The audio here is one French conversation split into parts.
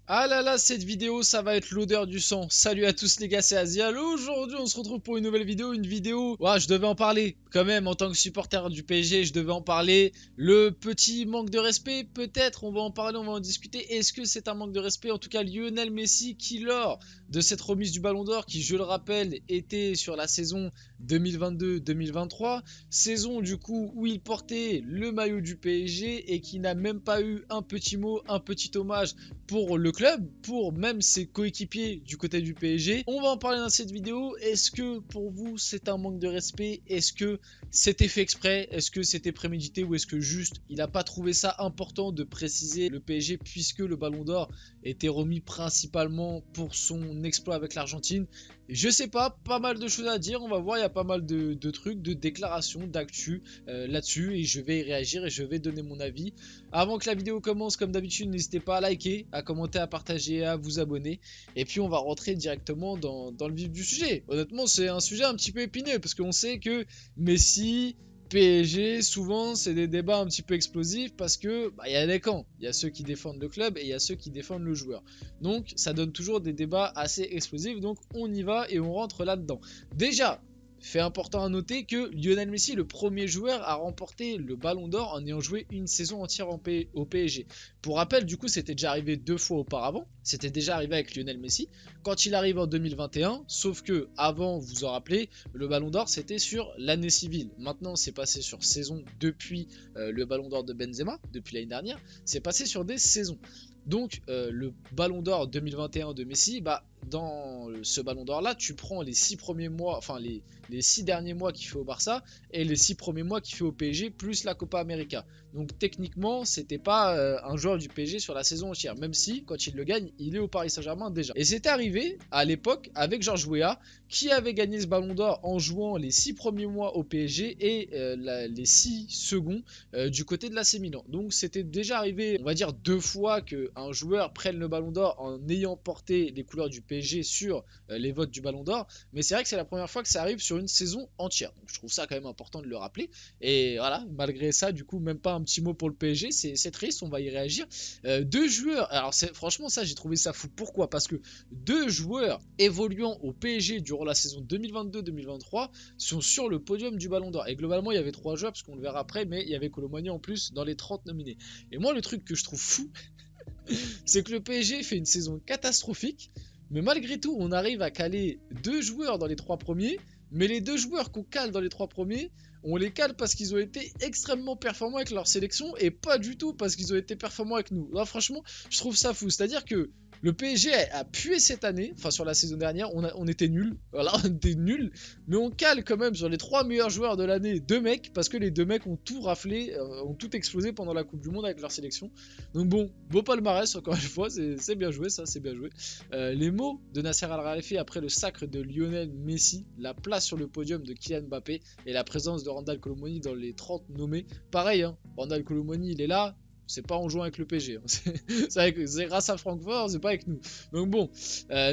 Ah là là, cette vidéo, ça va être l'odeur du sang. Salut à tous les gars, c'est Azial. Aujourd'hui, on se retrouve pour une nouvelle vidéo. Ouais, je devais en parler. Quand même, en tant que supporter du PSG, je devais en parler. Le petit manque de respect, peut-être, on va en parler, on va en discuter. Est-ce que c'est un manque de respect? En tout cas, Lionel Messi, qui lors de cette remise du Ballon d'Or, qui, je le rappelle, était sur la saison 2022-2023, saison du coup où il portait le maillot du PSG et qui n'a même pas eu un petit mot, un petit hommage pour le club, pour même ses coéquipiers du côté du PSG. On va en parler dans cette vidéo. Est-ce que pour vous c'est un manque de respect? Est-ce que c'était fait exprès? Est-ce que c'était prémédité? Ou est-ce que juste il n'a pas trouvé ça important de préciser le PSG puisque le Ballon d'Or était remis principalement pour son exploit avec l'Argentine? Je sais pas mal de choses à dire, on va voir, il y a pas mal de trucs, de déclarations, d'actu là-dessus et je vais y réagir et je vais donner mon avis. Avant que la vidéo commence, comme d'habitude, n'hésitez pas à liker, à commenter, à partager, à vous abonner. Et puis on va rentrer directement dans le vif du sujet. Honnêtement, c'est un sujet un petit peu épineux parce qu'on sait que Messi, PSG, souvent c'est des débats un petit peu explosifs parce que y a des camps. Il y a ceux qui défendent le club et il y a ceux qui défendent le joueur. Donc ça donne toujours des débats assez explosifs. Donc on y va et on rentre là-dedans. Déjà, fait important à noter que Lionel Messi est le premier joueur à remporter le Ballon d'Or en ayant joué une saison entière au PSG. Pour rappel, du coup, c'était déjà arrivé 2 fois auparavant. C'était déjà arrivé avec Lionel Messi quand il arrive en 2021. Sauf que avant, vous vous en rappelez, le Ballon d'Or c'était sur l'année civile. Maintenant, c'est passé sur saison depuis le Ballon d'Or de Benzema, depuis l'année dernière. C'est passé sur des saisons. Donc le Ballon d'Or 2021 de Messi, dans ce Ballon d'Or là, tu prends les 6 premiers mois, enfin les 6 derniers mois qu'il fait au Barça et les 6 premiers mois qu'il fait au PSG plus la Copa América. Donc techniquement, c'était pas un joueur du PSG sur la saison entière, même si quand il le gagne, il est au Paris Saint-Germain déjà. Et c'était arrivé à l'époque avec Georges Weah qui avait gagné ce Ballon d'Or en jouant les 6 premiers mois au PSG et les 6 seconds du côté de l'AC Milan. Donc c'était déjà arrivé, on va dire 2 fois qu'un joueur prenne le Ballon d'Or en ayant porté les couleurs du PSG sur les votes du Ballon d'Or. Mais c'est vrai que c'est la première fois que ça arrive sur une saison entière. Donc je trouve ça quand même important de le rappeler. Et voilà, malgré ça, du coup, même pas un petit mot pour le PSG. C'est triste, on va y réagir. 2 joueurs, alors franchement ça j'ai trouvé ça fou. Pourquoi? Parce que 2 joueurs évoluant au PSG durant la saison 2022-2023 sont sur le podium du Ballon d'Or. Et globalement il y avait 3 joueurs, parce qu'on le verra après, mais il y avait Colomani en plus dans les 30 nominés. Et moi le truc que je trouve fou, c'est que le PSG fait une saison catastrophique, mais malgré tout, on arrive à caler 2 joueurs dans les 3 premiers. Mais les 2 joueurs qu'on cale dans les 3 premiers, on les cale parce qu'ils ont été extrêmement performants avec leur sélection et pas du tout parce qu'ils ont été performants avec nous. Là, franchement, je trouve ça fou. C'est-à-dire que le PSG a pué cette année, enfin sur la saison dernière, on était nuls, voilà, on était nuls, mais on cale quand même sur les 3 meilleurs joueurs de l'année 2 mecs, parce que les 2 mecs ont tout raflé, ont tout explosé pendant la Coupe du Monde avec leur sélection. Donc bon, beau palmarès encore une fois, c'est bien joué ça, c'est bien joué. Les mots de Nasser Al-Khelaifi après le sacre de Lionel Messi, la place sur le podium de Kylian Mbappé et la présence de Randal Colomoni dans les 30 nommés. Pareil, hein, Randal Colomoni il est là, c'est pas en jouant avec le PSG, hein. C'est grâce à Francfort, c'est pas avec nous. Donc bon,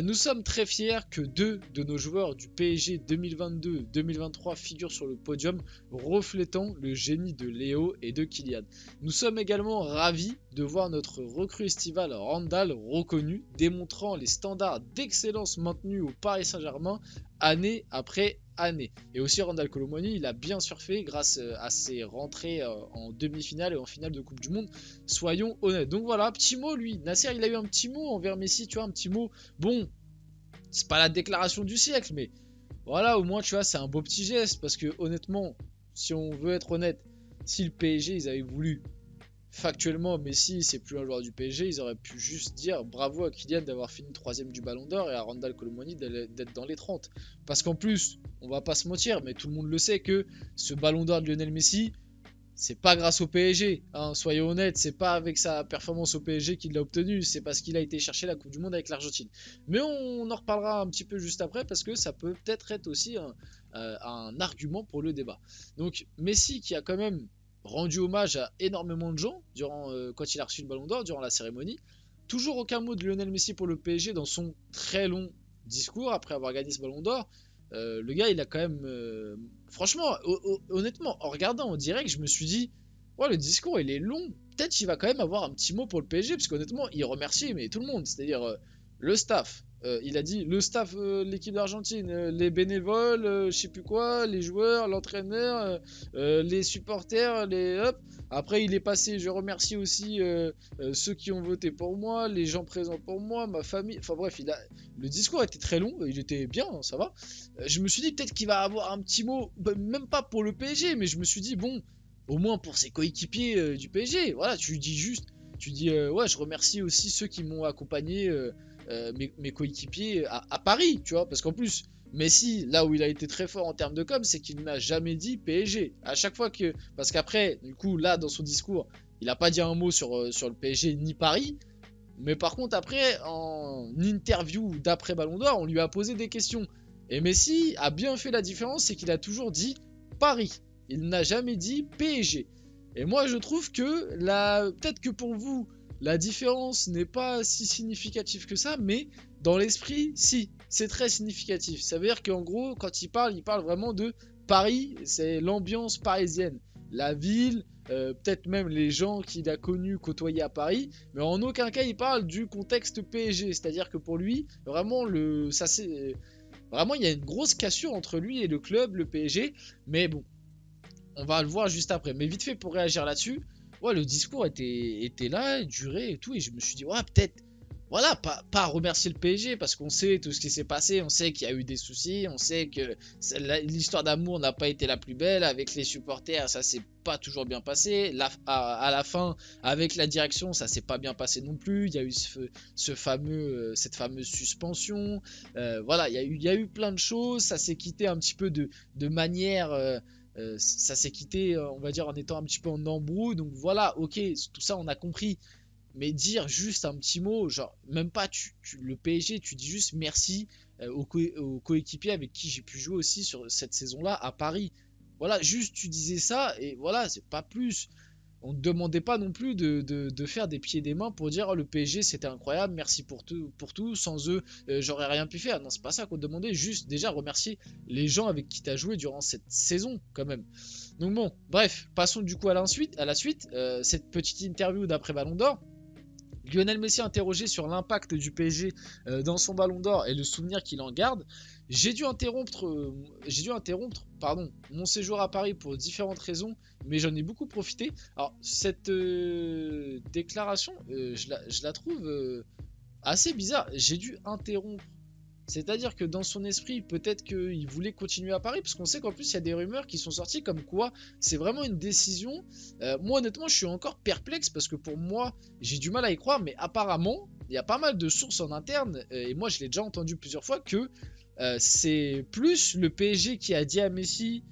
nous sommes très fiers que 2 de nos joueurs du PSG 2022-2023 figurent sur le podium, reflétant le génie de Léo et de Kylian. Nous sommes également ravis de voir notre recrue estivale Randal reconnu, démontrant les standards d'excellence maintenus au Paris Saint-Germain année après année. Et aussi Randal Colomoni, il a bien surfé grâce à ses rentrées en demi-finale et en finale de Coupe du Monde, soyons honnêtes. Donc voilà, petit mot lui, Nasser il a eu un petit mot envers Messi, tu vois, un petit mot, bon, c'est pas la déclaration du siècle, mais voilà, au moins tu vois, c'est un beau petit geste, parce que honnêtement, si on veut être honnête, si le PSG ils avaient voulu factuellement, Messi c'est plus un joueur du PSG, ils auraient pu juste dire bravo à Kylian d'avoir fini 3ème du Ballon d'Or et à Randal Colomoni d'être dans les 30. Parce qu'en plus, on va pas se mentir, mais tout le monde le sait que ce Ballon d'Or de Lionel Messi, c'est pas grâce au PSG, hein, soyons honnêtes, c'est pas avec sa performance au PSG qu'il l'a obtenu, c'est parce qu'il a été chercher la Coupe du Monde avec l'Argentine. Mais on en reparlera un petit peu juste après, parce que ça peut peut-être être aussi un argument pour le débat. Donc Messi qui a quand même rendu hommage à énormément de gens quand il a reçu le Ballon d'Or durant la cérémonie. Toujours aucun mot de Lionel Messi pour le PSG dans son très long discours après avoir gagné ce Ballon d'Or. Le gars, il a quand même. Franchement, honnêtement, en regardant en direct, je me suis dit, ouais, le discours, il est long. peut-être qu'il va quand même avoir un petit mot pour le PSG, parce qu'honnêtement, il remercie mais tout le monde, c'est-à-dire le staff. Il a dit le staff de l'équipe d'Argentine, les bénévoles, je sais plus quoi, les joueurs, l'entraîneur, les supporters, les hop. Après, il est passé, je remercie aussi ceux qui ont voté pour moi, les gens présents pour moi, ma famille. Enfin bref, le discours était très long, il était bien, hein, ça va. Je me suis dit peut-être qu'il va avoir un petit mot, même pas pour le PSG, mais je me suis dit bon, au moins pour ses coéquipiers du PSG. Voilà, tu dis juste, tu dis ouais, je remercie aussi ceux qui m'ont accompagné. Mes coéquipiers à Paris, tu vois, parce qu'en plus, Messi, là où il a été très fort en termes de com, c'est qu'il n'a jamais dit PSG. À chaque fois que, parce qu'après, du coup, là, dans son discours, il n'a pas dit un mot sur le PSG ni Paris, mais par contre, après, en interview d'après Ballon d'Or, on lui a posé des questions. Et Messi a bien fait la différence, c'est qu'il a toujours dit Paris. Il n'a jamais dit PSG. Et moi, je trouve que, peut-être que pour vous, la différence n'est pas si significative que ça, mais dans l'esprit, si, c'est très significatif. Ça veut dire qu'en gros, quand il parle vraiment de Paris, c'est l'ambiance parisienne. La ville, peut-être même les gens qu'il a connus, côtoyés à Paris, mais en aucun cas il parle du contexte PSG. C'est-à-dire que pour lui, vraiment, vraiment, il y a une grosse cassure entre lui et le club, le PSG, mais bon, on va le voir juste après. Mais vite fait pour réagir là-dessus, ouais, le discours était là, durait et tout, et je me suis dit, ouais, peut-être, voilà, pas remercier le PSG, parce qu'on sait tout ce qui s'est passé, on sait qu'il y a eu des soucis, on sait que l'histoire d'amour n'a pas été la plus belle, avec les supporters, ça s'est pas toujours bien passé, à la fin, avec la direction, ça s'est pas bien passé non plus, il y a eu cette fameuse suspension, voilà, il y a eu plein de choses, ça s'est quitté un petit peu de manière... ça s'est quitté, on va dire, en étant un petit peu en embrouille. Donc voilà, ok, tout ça on a compris. Mais dire juste un petit mot, genre, même pas le PSG, tu dis juste merci aux coéquipiers avec qui j'ai pu jouer aussi sur cette saison-là à Paris. Voilà, juste tu disais ça et voilà, c'est pas plus. On ne demandait pas non plus de faire des pieds et des mains pour dire oh, le PSG c'était incroyable, merci pour tout, sans eux j'aurais rien pu faire. Non, c'est pas ça qu'on demandait, juste déjà remercier les gens avec qui tu as joué durant cette saison quand même. Donc bon, bref, passons du coup à la suite, cette petite interview d'après Ballon d'Or. Lionel Messi interrogé sur l'impact du PSG dans son Ballon d'Or et le souvenir qu'il en garde. J'ai dû interrompre mon séjour à Paris pour différentes raisons, mais j'en ai beaucoup profité. Alors cette déclaration, je la trouve assez bizarre. J'ai dû interrompre. C'est-à-dire que dans son esprit, peut-être qu'il voulait continuer à Paris, parce qu'on sait qu'en plus il y a des rumeurs qui sont sorties comme quoi c'est vraiment une décision. Moi honnêtement je suis encore perplexe parce que pour moi j'ai du mal à y croire, mais apparemment il y a pas mal de sources en interne, et moi je l'ai déjà entendu plusieurs fois, que c'est plus le PSG qui a dit à Messi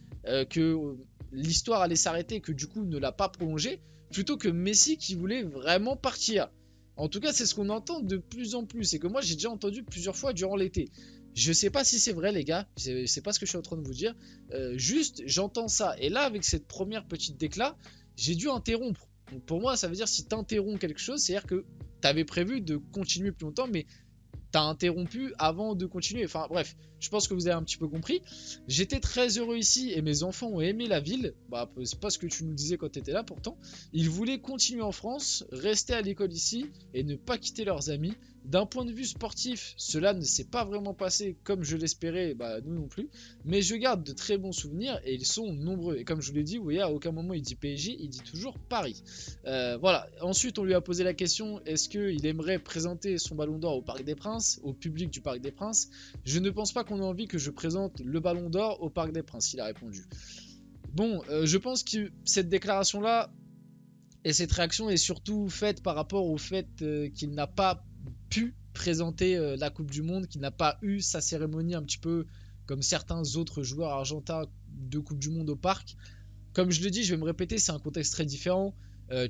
que l'histoire allait s'arrêter, que du coup ne l'a pas prolongé, plutôt que Messi qui voulait vraiment partir. En tout cas, c'est ce qu'on entend de plus en plus. Et que moi, j'ai déjà entendu plusieurs fois durant l'été. Je sais pas si c'est vrai, les gars. C'est pas ce que je suis en train de vous dire. Juste, j'entends ça. Et là, avec cette première petite déclat, j'ai dû interrompre. Donc pour moi, ça veut dire si tu interromps quelque chose, c'est-à-dire que tu avais prévu de continuer plus longtemps, mais t'as interrompu avant de continuer. Enfin bref, je pense que vous avez un petit peu compris. J'étais très heureux ici et mes enfants ont aimé la ville. Bah c'est pas ce que tu nous disais quand t'étais là pourtant. Ils voulaient continuer en France, rester à l'école ici et ne pas quitter leurs amis. D'un point de vue sportif, cela ne s'est pas vraiment passé comme je l'espérais, bah nous non plus. Mais je garde de très bons souvenirs et ils sont nombreux. Et comme je vous l'ai dit, vous voyez, à aucun moment il dit PSG, il dit toujours Paris. Voilà. Ensuite, on lui a posé la question, est-ce qu'il aimerait présenter son Ballon d'Or au Parc des Princes, au public du Parc des Princes? Je ne pense pas qu'on ait envie que je présente le Ballon d'Or au Parc des Princes, il a répondu. Bon, je pense que cette déclaration-là et cette réaction est surtout faite par rapport au fait qu'il n'a pas pu présenter la Coupe du Monde, qu'il n'a pas eu sa cérémonie un petit peu comme certains autres joueurs argentins de Coupe du Monde au parc. Comme je le dis, je vais me répéter, c'est un contexte très différent.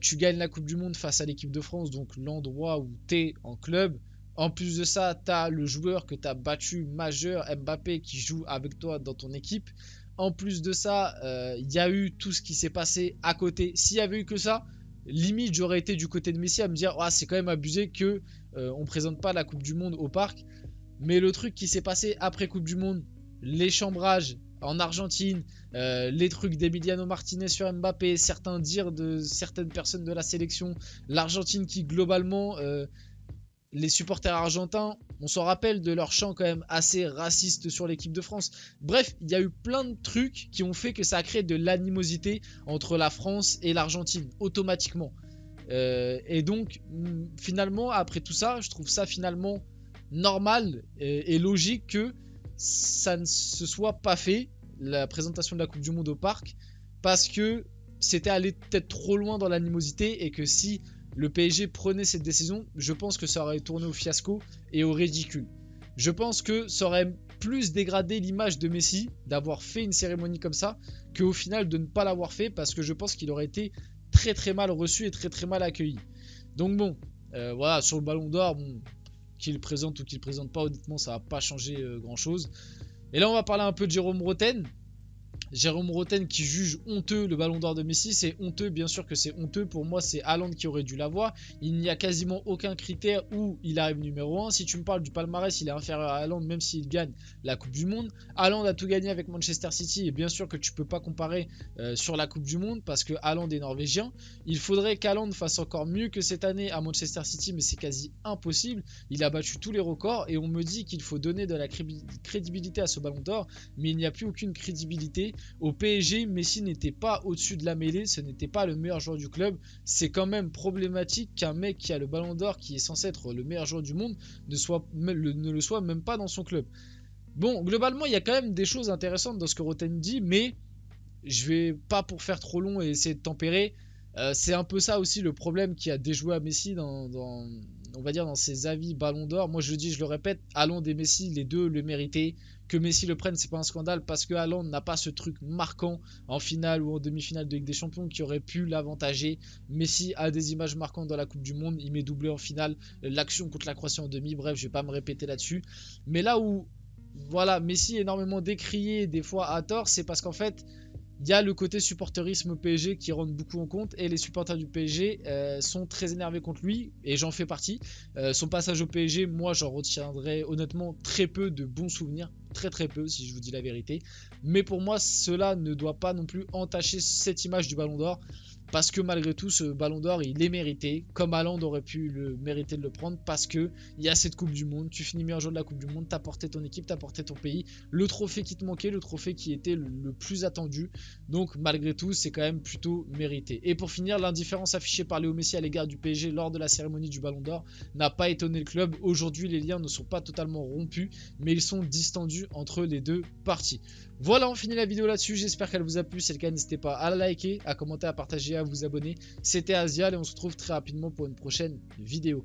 Tu gagnes la Coupe du Monde face à l'équipe de France, donc l'endroit où tu es en club. En plus de ça, tu as le joueur que tu as battu majeur, Mbappé, qui joue avec toi dans ton équipe. En plus de ça, il y a eu tout ce qui s'est passé à côté. S'il y avait eu que ça, limite j'aurais été du côté de Messi à me dire c'est quand même abusé que on présente pas la Coupe du Monde au parc. Mais le truc qui s'est passé après Coupe du Monde, les chambrages en Argentine, les trucs d'Emiliano Martinez sur Mbappé, certains dires de certaines personnes de la sélection, l'Argentine qui globalement, les supporters argentins, on s'en rappelle de leur chant quand même assez raciste sur l'équipe de France. Bref, il y a eu plein de trucs qui ont fait que ça a créé de l'animosité entre la France et l'Argentine, automatiquement. Et donc, finalement, après tout ça, je trouve ça finalement normal et logique que ça ne se soit pas fait, la présentation de la Coupe du Monde au parc, parce que c'était allé peut-être trop loin dans l'animosité et que si le PSG prenait cette décision, je pense que ça aurait tourné au fiasco et au ridicule. Je pense que ça aurait plus dégradé l'image de Messi d'avoir fait une cérémonie comme ça qu'au final de ne pas l'avoir fait, parce que je pense qu'il aurait été très très mal reçu et très très mal accueilli. Donc bon, voilà, sur le Ballon d'Or, bon, qu'il présente ou qu'il présente pas, honnêtement ça va pas changer grand chose. Et là on va parler un peu de Jérôme Roten. Jérôme Roten qui juge honteux le Ballon d'Or de Messi. C'est honteux, bien sûr que c'est honteux. Pour moi, c'est Haaland qui aurait dû l'avoir. Il n'y a quasiment aucun critère où il arrive numéro 1. Si tu me parles du palmarès, il est inférieur à Haaland, même s'il gagne la Coupe du Monde. Haaland a tout gagné avec Manchester City, et bien sûr que tu peux pas comparer sur la Coupe du Monde parce que Haaland est norvégien. Il faudrait qu'Haaland fasse encore mieux que cette année à Manchester City, mais c'est quasi impossible. Il a battu tous les records et on me dit qu'il faut donner de la crédibilité à ce Ballon d'Or, mais il n'y a plus aucune crédibilité. Au PSG, Messi n'était pas au-dessus de la mêlée, ce n'était pas le meilleur joueur du club. C'est quand même problématique qu'un mec qui a le Ballon d'Or, qui est censé être le meilleur joueur du monde, ne le soit même pas dans son club. Bon, globalement, il y a quand même des choses intéressantes dans ce que Roten dit, mais je vais pas pour faire trop long et essayer de tempérer. C'est un peu ça aussi le problème qui a déjoué à Messi on va dire dans ses avis Ballon d'Or. Moi je le dis, je le répète, Haaland et Messi, les deux le méritaient. Que Messi le prenne, c'est pas un scandale parce que Haaland n'a pas ce truc marquant en finale ou en demi-finale de Ligue des Champions qui aurait pu l'avantager. Messi a des images marquantes dans la Coupe du Monde, il met doublé en finale, l'action contre la Croatie en demi, bref, je vais pas me répéter là-dessus. Mais là où, voilà, Messi est énormément décrié des fois à tort, c'est parce qu'en fait, il y a le côté supporterisme PSG qui rentre beaucoup en compte et les supporters du PSG sont très énervés contre lui et j'en fais partie. Son passage au PSG, moi j'en retiendrai honnêtement très peu de bons souvenirs, très très peu si je vous dis la vérité. Mais pour moi cela ne doit pas non plus entacher cette image du Ballon d'Or. Parce que malgré tout, ce Ballon d'Or, il est mérité. Comme Haaland aurait pu le mériter de le prendre. Parce que il y a cette Coupe du Monde. Tu finis meilleur joueur de la Coupe du Monde. T'as porté ton équipe, t'as porté ton pays. Le trophée qui te manquait, le trophée qui était le plus attendu. Donc malgré tout, c'est quand même plutôt mérité. Et pour finir, l'indifférence affichée par Léo Messi à l'égard du PSG lors de la cérémonie du Ballon d'Or n'a pas étonné le club. Aujourd'hui, les liens ne sont pas totalement rompus, mais ils sont distendus entre les deux parties. Voilà, on finit la vidéo là-dessus. J'espère qu'elle vous a plu. Si c'est le cas, n'hésitez pas à la liker, à commenter, à partager, à vous abonner. C'était Azial et on se retrouve très rapidement pour une prochaine vidéo.